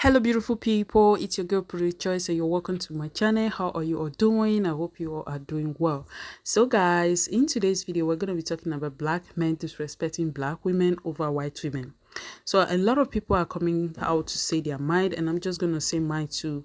Hello beautiful people, it's your girl Prettychoice and you're welcome to my channel. How are you all doing? I hope you all are doing well. So guys, in today's video we're going to be talking about black men disrespecting black women over white women. So a lot of people are coming out to say their mind, and I'm just going to say mine too.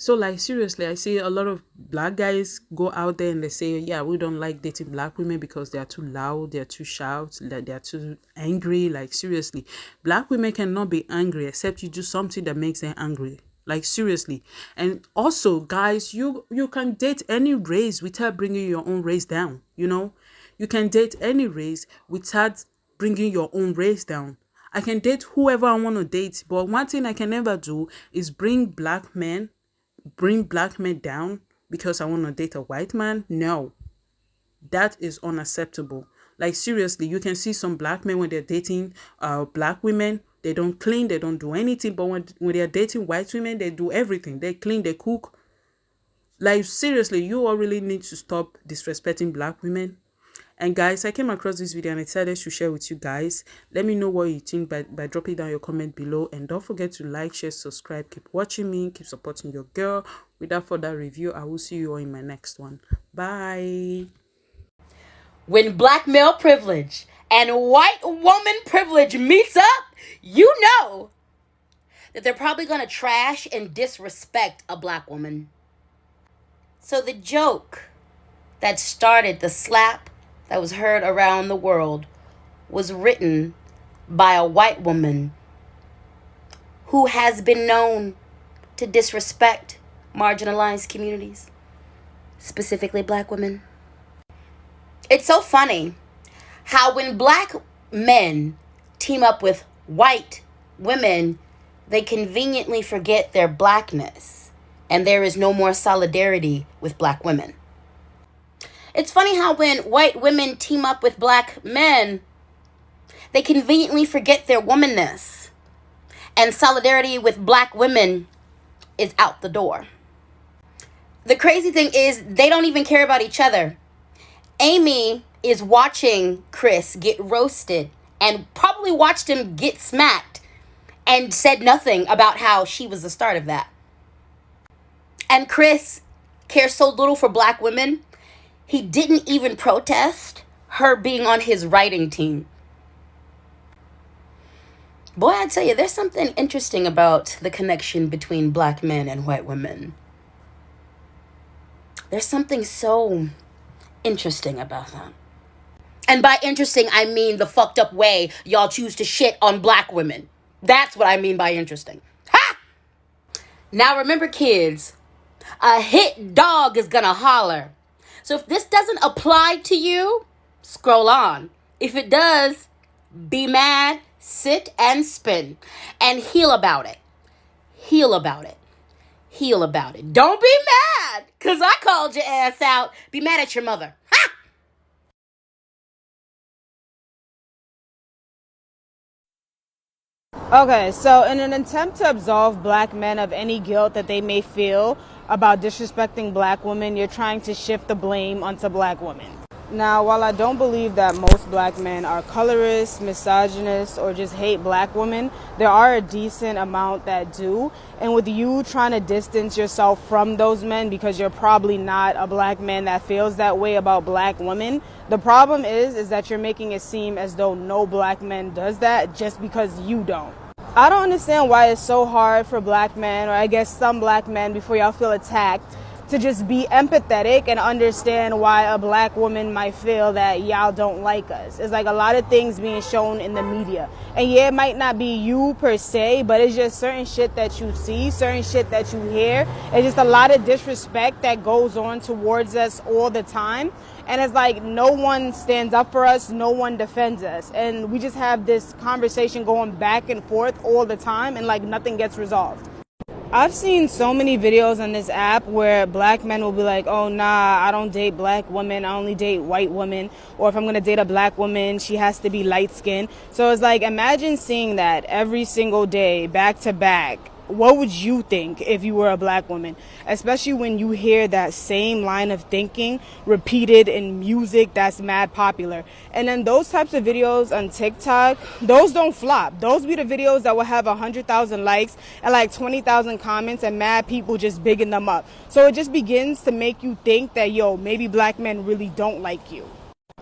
So like seriously, I see a lot of black guys go out there and they say, yeah, we don't like dating black women because they are too loud, they are too shout, that they are too angry. Like seriously, black women cannot be angry except you do something that makes them angry. Like seriously. And also guys, you can date any race without bringing your own race down. You can date any race without bringing your own race down. I can date whoever I want to date, but one thing I can never do is bring black men down because I want to date a white man. No, that is unacceptable. Like seriously, you can see some black men when they're dating black women, they don't clean, they don't do anything, but when they're dating white women, they do everything. They clean, they cook. Like seriously, you all really need to stop disrespecting black women. And guys, I came across this video and I decided to share with you guys. Let me know what you think by dropping down your comment below. And don't forget to like, share, subscribe. Keep watching me. Keep supporting your girl. Without further review, I will see you all in my next one. Bye. When black male privilege and white woman privilege meets up, you know that they're probably going to trash and disrespect a black woman. So the joke that started the slap that was heard around the world was written by a white woman who has been known to disrespect marginalized communities, specifically black women. It's so funny how when black men team up with white women, they conveniently forget their blackness, and there is no more solidarity with black women. It's funny how when white women team up with black men, they conveniently forget their womanness, and solidarity with black women is out the door. The crazy thing is they don't even care about each other. Amy is watching Chris get roasted and probably watched him get smacked and said nothing about how she was the start of that. And Chris cares so little for black women, he didn't even protest her being on his writing team. Boy, I tell you, there's something interesting about the connection between black men and white women. There's something so interesting about that. And by interesting, I mean the fucked up way y'all choose to shit on black women. That's what I mean by interesting. Ha! Now remember, kids, a hit dog is gonna holler. So if this doesn't apply to you, scroll on. If it does, be mad, sit and spin, and heal about it. Heal about it. Heal about it. Don't be mad, because I called your ass out. Be mad at your mother. Ha! Okay, so in an attempt to absolve black men of any guilt that they may feel about disrespecting black women, you're trying to shift the blame onto black women. Now, while I don't believe that most black men are colorists, misogynists, or just hate black women, there are a decent amount that do. And with you trying to distance yourself from those men because you're probably not a black man that feels that way about black women, the problem is that you're making it seem as though no black man does that just because you don't. I don't understand why it's so hard for black men, or I guess some black men, before y'all feel attacked, to just be empathetic and understand why a black woman might feel that y'all don't like us. It's like a lot of things being shown in the media. And yeah, it might not be you per se, but it's just certain shit that you see, certain shit that you hear. It's just a lot of disrespect that goes on towards us all the time. And it's like no one stands up for us, no one defends us. And we just have this conversation going back and forth all the time, and like nothing gets resolved. I've seen so many videos on this app where black men will be like, oh, nah, I don't date black women. I only date white women. Or if I'm going to date a black woman, she has to be light skinned. So it's like, imagine seeing that every single day, back to back, what would you think if you were a black woman? Especially when you hear that same line of thinking repeated in music that's mad popular. And then those types of videos on TikTok, those don't flop. Those be the videos that will have 100,000 likes and like 20,000 comments and mad people just bigging them up. So it just begins to make you think that, yo, maybe black men really don't like you.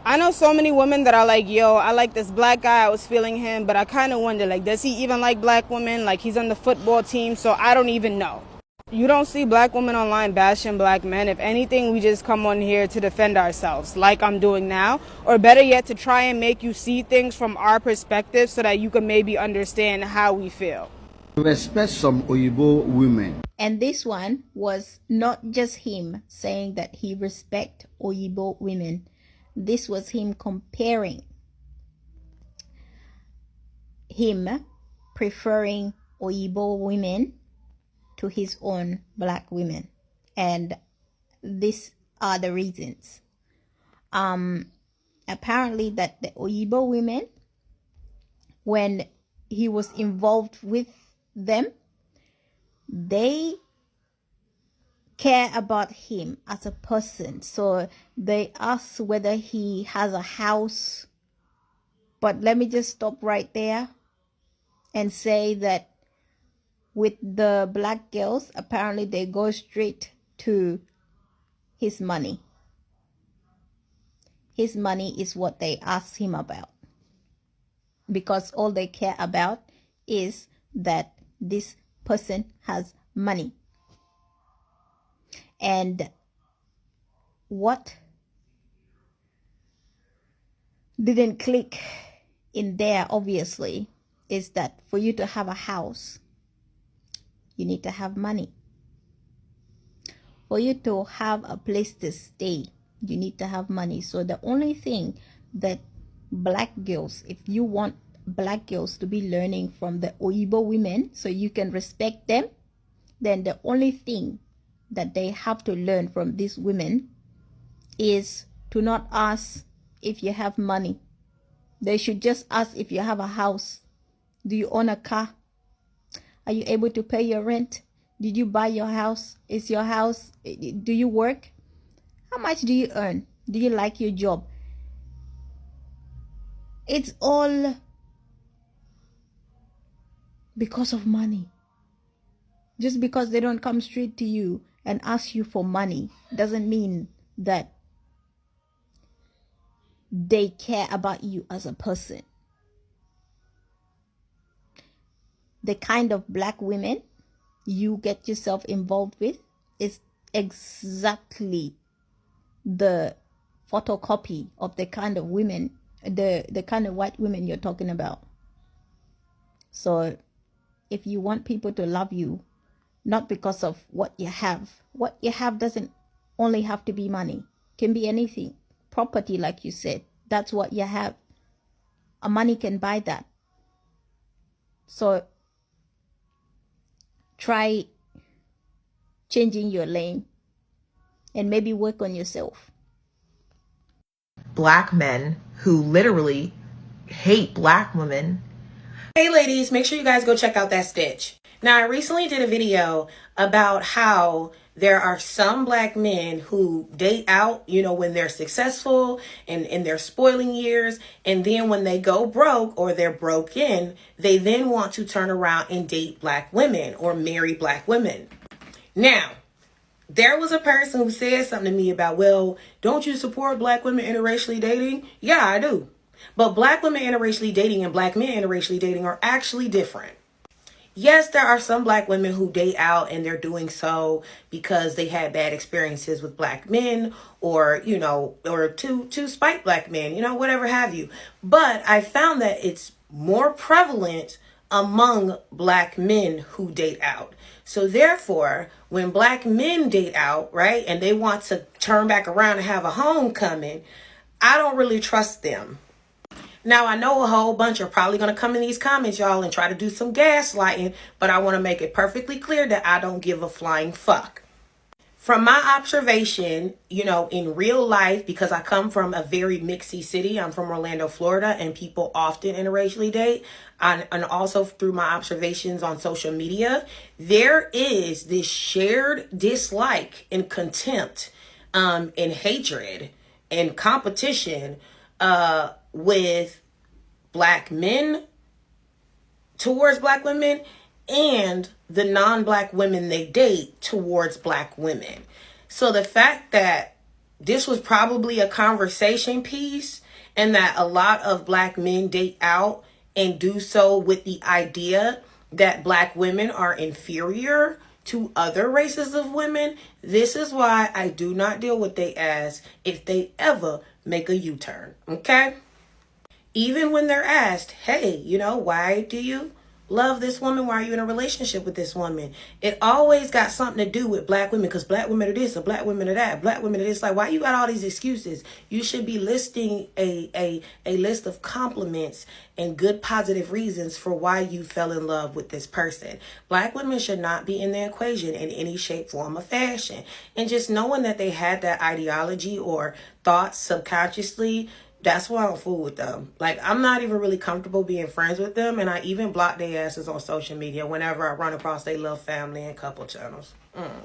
I know so many women that are like, yo, I like this black guy, I was feeling him, but I kind of wonder, like, does he even like black women? Like, he's on the football team, so I don't even know. You don't see black women online bashing black men. If anything, we just come on here to defend ourselves, like I'm doing now, or better yet, to try and make you see things from our perspective so that you can maybe understand how we feel. Respect some Oyibo women. And this one was not just him saying that he respect Oyibo women. This was him comparing him preferring Oyibo women to his own black women. And these are the reasons. Apparently that the Oyibo women, when he was involved with them, they care about him as a person. So they ask whether he has a house. But let me just stop right there and say that with the black girls, apparently they go straight to his money. His money is what they ask him about, because all they care about is that this person has money. And what didn't click in there, obviously, is that for you to have a house, you need to have money. For you to have a place to stay, you need to have money. So the only thing that black girls, if you want black girls to be learning from the Oyibo women so you can respect them, then the only thing that they have to learn from these women is to not ask if you have money. They should just ask if you have a house. Do you own a car? Are you able to pay your rent? Did you buy your house? Is your house, do you work? How much do you earn? Do you like your job? It's all because of money. Just because they don't come straight to you and ask you for money doesn't mean that they care about you as a person. The kind of black women you get yourself involved with is exactly the photocopy of the kind of women, the kind of white women you're talking about. So if you want people to love you, not because of what you have doesn't only have to be money. It can be anything. Property, like you said, that's what you have. A money can buy that. So try changing your lane and maybe work on yourself. Black men who literally hate black women. Hey ladies, make sure you guys go check out that stitch. Now, I recently did a video about how there are some black men who date out, you know, when they're successful and in their spoiling years. And then when they go broke or they're broken, they then want to turn around and date black women or marry black women. Now, there was a person who said something to me about, well, don't you support black women interracially dating? Yeah, I do. But black women interracially dating and black men interracially dating are actually different. Yes, there are some black women who date out and they're doing so because they had bad experiences with black men or, you know, or to spite black men, you know, whatever have you. But I found that it's more prevalent among black men who date out. So therefore, when black men date out, right, and they want to turn back around and have a homecoming, I don't really trust them. Now, I know a whole bunch are probably going to come in these comments, y'all, and try to do some gaslighting, but I want to make it perfectly clear that I don't give a flying fuck. From my observation, you know, in real life, because I come from a very mixy city, I'm from Orlando, Florida, and people often interracially date, and also through my observations on social media, there is this shared dislike and contempt, and hatred and competition with black men towards black women and the non-black women they date towards black women. So the fact that this was probably a conversation piece and that a lot of black men date out and do so with the idea that black women are inferior to other races of women, this is why I do not deal with they ass if they ever make a U-turn, okay? Even when they're asked, hey, you know, why do you love this woman? Why are you in a relationship with this woman? It always got something to do with black women, because black women are this or black women are that. Black women are this. Like, why you got all these excuses? You should be listing a list of compliments and good positive reasons for why you fell in love with this person. Black women should not be in the equation in any shape, form, or fashion. And just knowing that they had that ideology or thoughts subconsciously, that's why I don't fool with them. Like, I'm not even really comfortable being friends with them, and I even block their asses on social media whenever I run across their love family and couple channels. And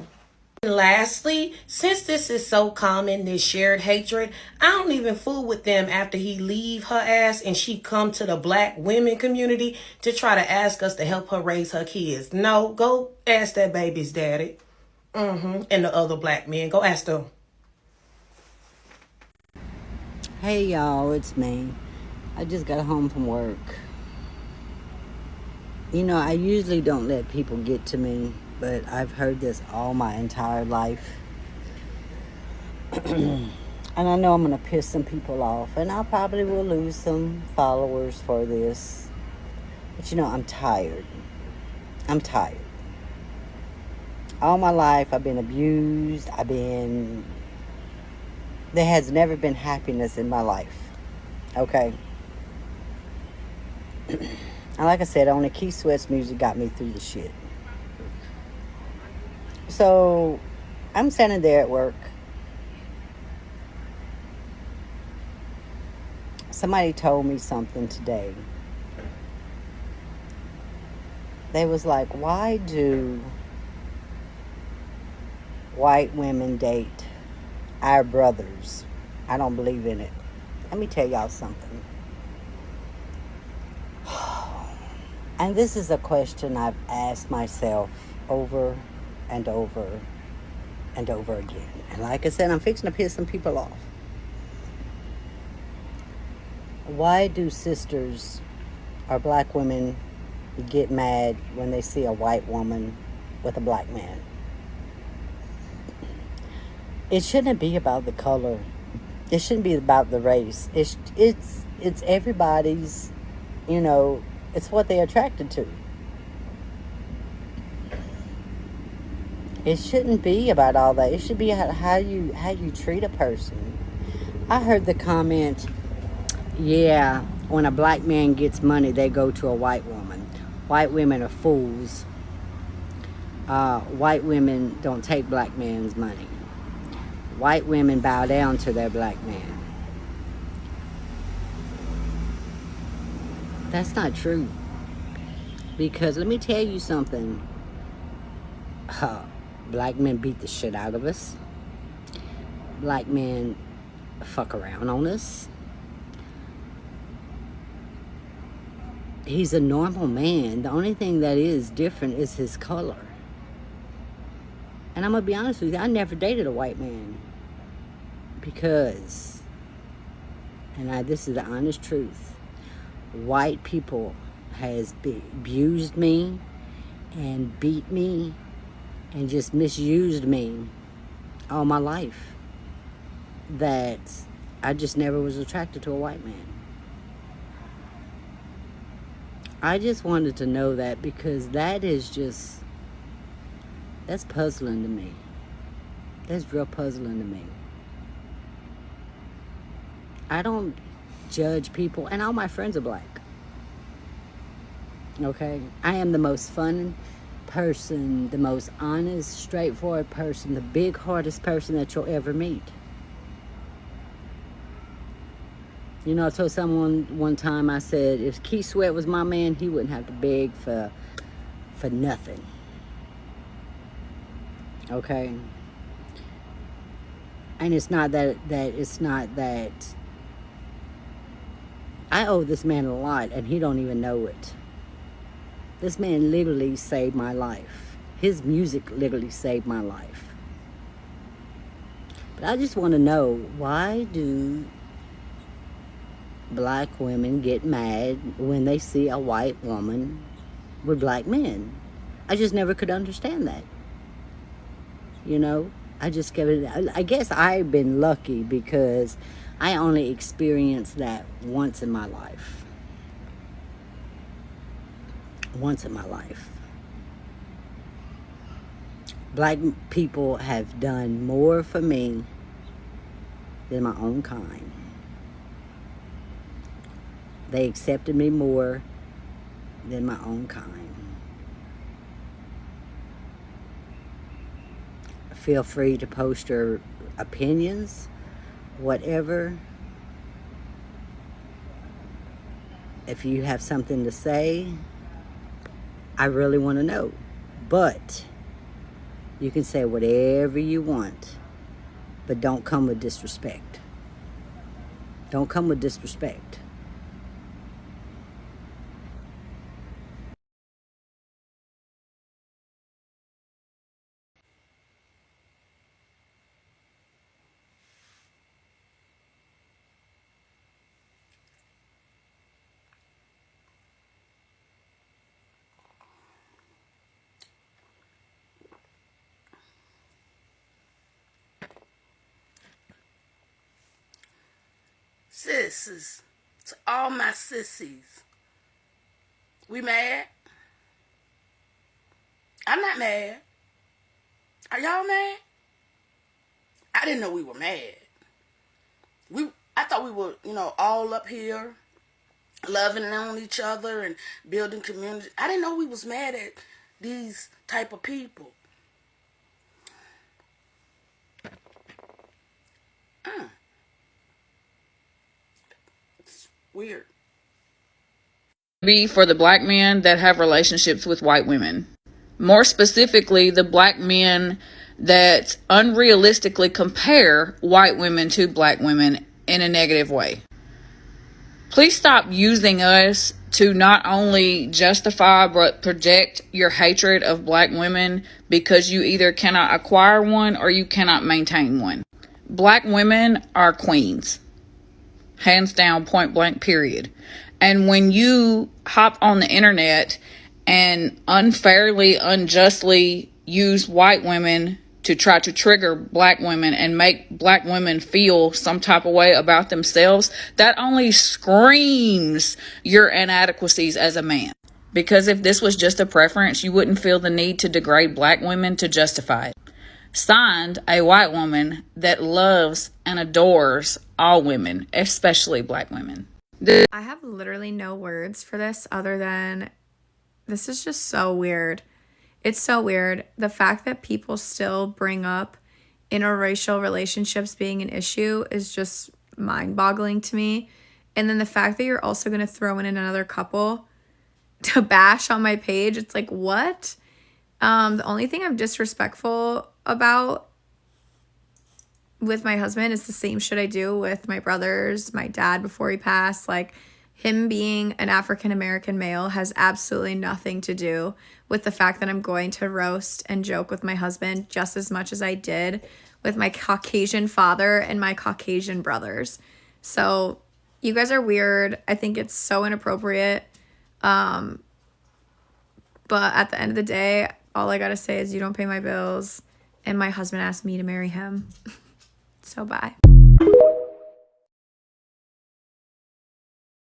lastly, since this is so common, this shared hatred, I don't even fool with them after he leave her ass and she come to the black women community to try to ask us to help her raise her kids. No, go ask that baby's daddy. And the other black men. Go ask them. Hey y'all, it's me. I just got home from work. You know, I usually don't let people get to me, but I've heard this all my entire life. And I know I'm going to piss some people off, and I probably will lose some followers for this. But you know, I'm tired. I'm tired. All my life, I've been abused. There has never been happiness in my life. Okay? And like I said, only Keith Sweat's music got me through the shit. So, I'm standing there at work. Somebody told me something today. They was like, why do white women date our brothers? I don't believe in it. Let me tell y'all something. And this is a question I've asked myself over and over and over again. And like I said, I'm fixing to piss some people off. Why do sisters or black women get mad when they see a white woman with a black man? It shouldn't be about the color. It shouldn't be about the race. It's everybody's, you know, it's what they're attracted to. It shouldn't be about all that. It should be how you treat a person. I heard the comment, yeah, when a black man gets money, they go to a white woman. White women are fools. White women don't take black men's money. White women bow down to their black man. That's not true. Because let me tell you something. Black men beat the shit out of us. Black men fuck around on us. He's a normal man. The only thing that is different is his color. And I'm going to be honest with you, I never dated a white man. Because, this is the honest truth, white people has abused me and beat me and just misused me all my life, that I just never was attracted to a white man. I just wanted to know that, because that's puzzling to me. That's real puzzling to me. I don't judge people, and all my friends are black. Okay? I am the most fun person, the most honest, straightforward person, the big, hardest person that you'll ever meet. You know, I told someone one time, I said, if Keith Sweat was my man, he wouldn't have to beg for nothing. Okay? And it's not that I owe this man a lot, and he don't even know it. This man literally saved my life. His music literally saved my life. But I just want to know, why do black women get mad when they see a white woman with black men? I just never could understand that. You know, I guess I've been lucky because I only experienced that once in my life. Once in my life. Black people have done more for me than my own kind. They accepted me more than my own kind. Feel free to post your opinions, whatever. If you have something to say, I really want to know. But you can say whatever you want, but don't come with disrespect. Don't come with disrespect. Sissies, to all my sissies, we mad? I'm not mad. Are y'all mad? I didn't know we were mad. I thought we were, all up here, loving on each other and building community. I didn't know we was mad at these type of people. It's weird. Be for the black men that have relationships with white women. More specifically, the black men that unrealistically compare white women to black women in a negative way. Please stop using us to not only justify but project your hatred of black women because you either cannot acquire one or you cannot maintain one. Black women are queens. Hands down, point blank, period. And when you hop on the internet and unfairly, unjustly use white women to try to trigger black women and make black women feel some type of way about themselves, that only screams your inadequacies as a man. Because if this was just a preference, you wouldn't feel the need to degrade black women to justify it. Signed, a white woman that loves and adores all women, especially black women. I have literally no words for this other than this is just so weird. It's so weird. The fact that people still bring up interracial relationships being an issue is just mind-boggling to me. And then the fact that you're also going to throw in another couple to bash on my page, it's like, what? The only thing I'm disrespectful about with my husband is the same shit I do with my brothers, my dad before he passed. Like, him being an African-American male has absolutely nothing to do with the fact that I'm going to roast and joke with my husband just as much as I did with my Caucasian father and my Caucasian brothers. So you guys are weird. I think it's so inappropriate. But at the end of the day, all I gotta say is you don't pay my bills, and my husband asked me to marry him. So bye.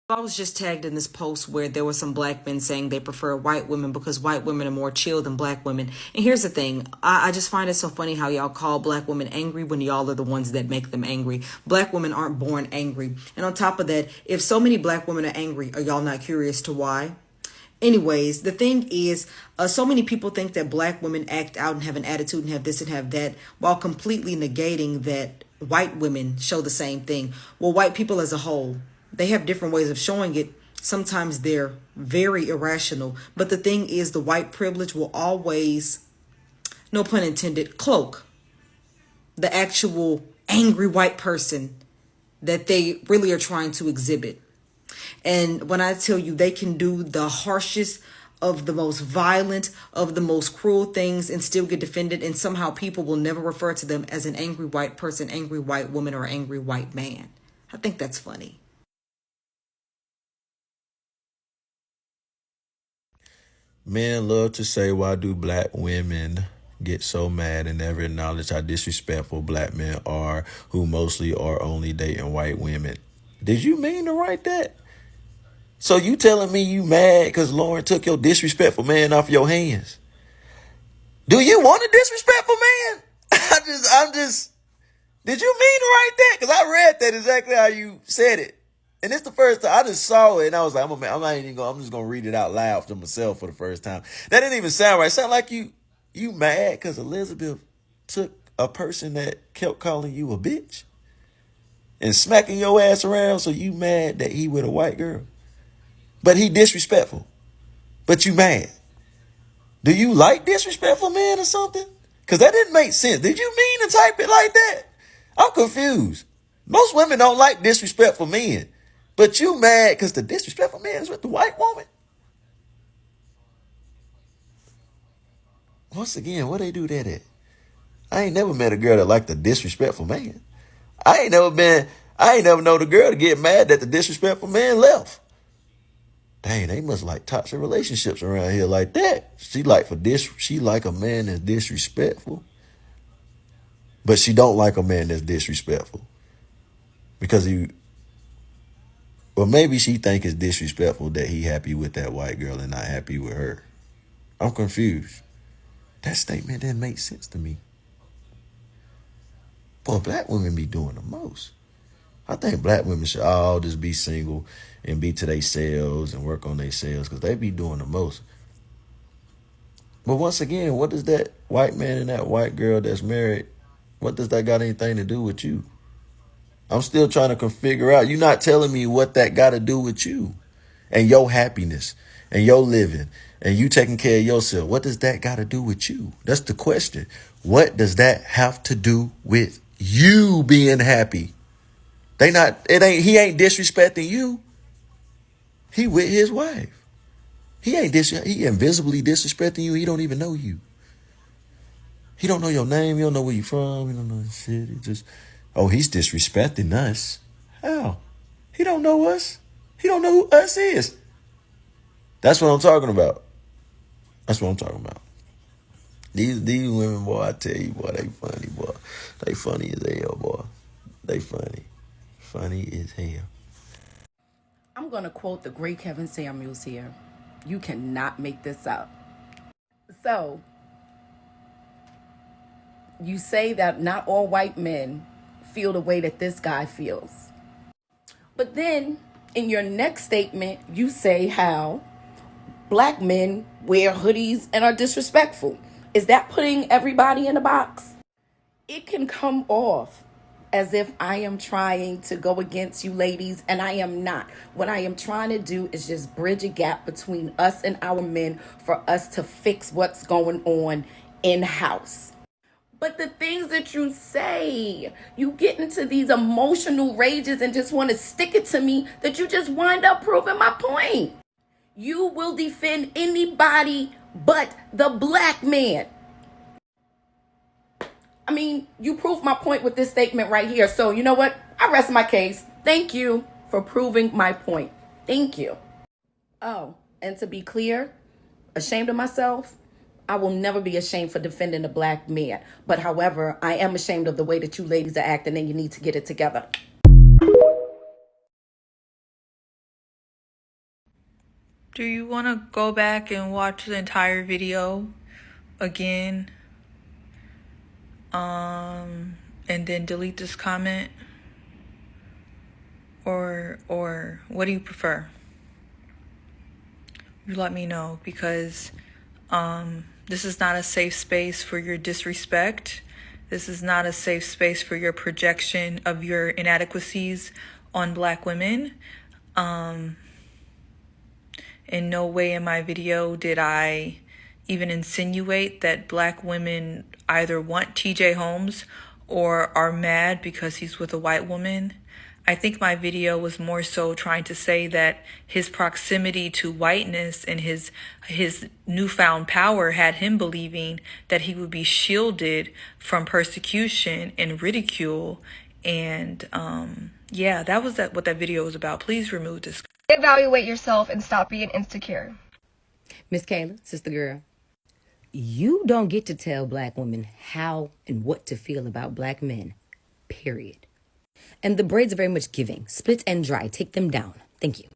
I was just tagged in this post where there were some black men saying they prefer white women because white women are more chill than black women. And here's the thing. I just find it so funny how y'all call black women angry when y'all are the ones that make them angry. Black women aren't born angry. And on top of that, if so many black women are angry, are y'all not curious to why? Anyways, the thing is, so many people think that black women act out and have an attitude and have this and have that, while completely negating that white women show the same thing. Well, white people as a whole, they have different ways of showing it. Sometimes they're very irrational. But the thing is, the white privilege will always, no pun intended, cloak the actual angry white person that they really are trying to exhibit. And when I tell you, they can do the harshest of the most violent, of the most cruel things and still get defended. And somehow people will never refer to them as an angry white person, angry white woman, or angry white man. I think that's funny. Men love to say, why do black women get so mad and never acknowledge how disrespectful black men are, who mostly are only dating white women? Did you mean to write that? So you telling me you mad because Lauren took your disrespectful man off your hands? Do you want a disrespectful man? Did you mean to write that? Because I read that exactly how you said it. And it's the first time I just saw it and I was like, I'm just going to read it out loud to myself for the first time. That didn't even sound right. It sounded like you mad because Elizabeth took a person that kept calling you a bitch and smacking your ass around. So you mad that he with a white girl? But he disrespectful. But you mad. Do you like disrespectful men or something? Because that didn't make sense. Did you mean to type it like that? I'm confused. Most women don't like disrespectful men. But you mad because the disrespectful man is with the white woman? Once again, where they do that at? I ain't never met a girl that liked a disrespectful man. I ain't never know the girl to get mad that the disrespectful man left. Dang, they must like toxic relationships around here like that. She like a man that's disrespectful. But she don't like a man that's disrespectful. Because maybe she think it's disrespectful that he happy with that white girl and not happy with her. I'm confused. That statement didn't make sense to me. Boy, black women be doing the most. I think black women should all just be single and be to themselves and work on themselves because they be doing the most. But once again, what does that white man and that white girl that's married, what does that got anything to do with you? I'm still trying to figure out. You're not telling me what that got to do with you and your happiness and your living and you taking care of yourself. What does that got to do with you? That's the question. What does that have to do with you being happy? He ain't disrespecting you. He with his wife. He invisibly disrespecting you. He don't even know you. He don't know your name. He don't know where you from. He don't know shit. He's disrespecting us. How? He don't know us. He don't know who us is. That's what I'm talking about. These women, boy, I tell you, boy, they funny, boy. They funny as hell, boy. They funny. Funny as hell. I'm going to quote the great Kevin Samuels here. You cannot make this up. So, you say that not all white men feel the way that this guy feels. But then, in your next statement, you say how black men wear hoodies and are disrespectful. Is that putting everybody in a box? It can come off as if I am trying to go against you ladies, and I am not. What I am trying to do is just bridge a gap between us and our men for us to fix what's going on in-house. But the things that you say, you get into these emotional rages and just want to stick it to me that you just wind up proving my point. You will defend anybody but the black man. I mean, you proved my point with this statement right here. So you know what? I rest my case. Thank you for proving my point. Thank you. Oh, and to be clear, ashamed of myself? I will never be ashamed for defending a black man. But however, I am ashamed of the way that you ladies are acting, and you need to get it together. Do you want to go back and watch the entire video again? And then delete this comment? Or what do you prefer? you let me know, because this is not a safe space for your disrespect. This is not a safe space for your projection of your inadequacies on Black women. In no way in my video did I even insinuate that Black women either want TJ Holmes or are mad because he's with a white woman. I think my video was more so trying to say that his proximity to whiteness and his newfound power had him believing that he would be shielded from persecution and ridicule. And yeah, that was what that video was about. Please remove this. Evaluate yourself and stop being insecure. Miss Kayla, sister girl, you don't get to tell Black women how and what to feel about Black men, period. And the braids are very much giving. Split and dry. Take them down. Thank you.